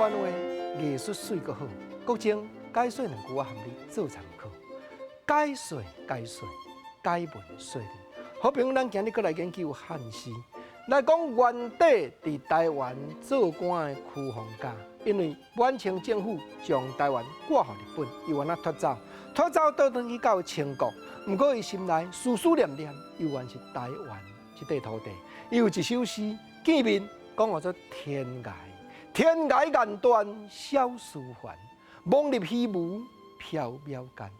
湾话艺术水阁好，国情解说两句我含你做参考。解说，解文说理。好朋友，咱今日搁来研究汉诗，来讲原底伫台湾做官的屈逢嘉，因为满清政府将台湾割予日本，伊原来脱走倒转去到清国。不过伊心内思思念念，犹原是台湾这块土地。伊有一首诗，见面讲话做天涯，天涯眼断小思烦，梦入虚无缥缈间。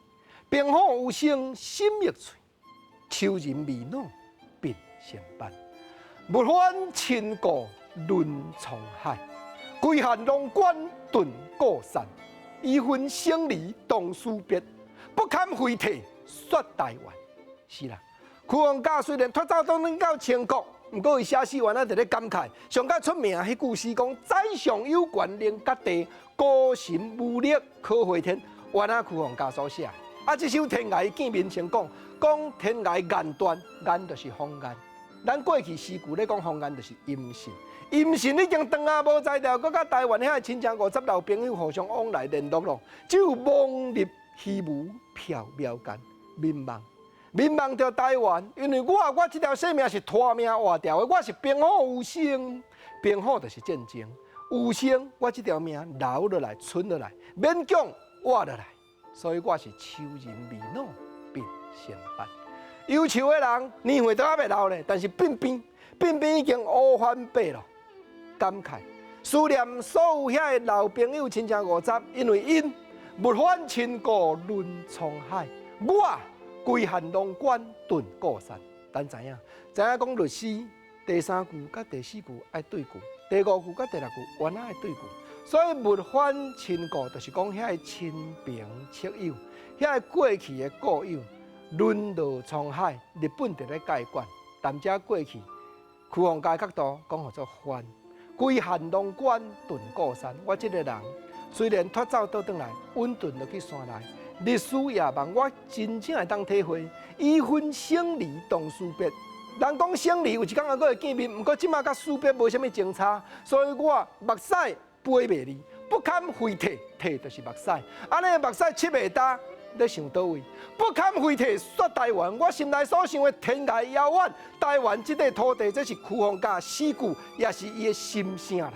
冰火有声心欲碎，秋人未老鬓先斑。物换千古论沧海，归汉龙关遁故山。遗魂生离同书别，不堪回涕说台湾。是啦，屈逢嘉虽然脱走倒转到清国，不过伊写诗原来伫咧感慨，上较出名迄句诗讲：宰相有权能割地，孤臣无力可回天。原来屈逢嘉所写。啊，这首《天涯》见面前讲天涯眼断，眼就是方眼。咱过去诗句咧讲方眼就是阴神，阴神已经长啊无在了，搁甲台湾遐亲像50老朋友互相往来联络咯，只有梦入虚无缥缈间，民望着台湾，因为我这条性命是拖命活掉的，我是冰火有声，冰火就是战争，有声我这条命留落来，存落来，勉强活落来。所以我是秋人未老鬓先斑。忧愁的人年岁都还未老咧，但是鬓边已经乌翻白了。感慨思念所有遐个老朋友亲情50，因为因物换千古论沧海，我归汉龙关遁故山。咱知影讲律诗第3句甲第4句爱对句，第5句甲第6句原来爱对句。所以物换千古，就是讲遐个亲朋戚友，遐个过去的故友，沦落沧海，日本伫咧介管。但这过去，屈逢嘉角度讲叫做翻，归汉龙关遁故山。我这个人虽然脱走倒转来，稳遁落去山内，历史也望我真正会当体会，遗魂生离同书别。人讲生离有一天还佫会见面，不过即马甲书别无啥物情差，所以我目屎飞袂离，不堪回涕，涕就是目屎。安尼目屎拭袂干，你想倒位？不堪回涕说台湾，我心内所想的天涯遥远，台湾这块土地，这是屈逢嘉诗句，也是伊的心声啦。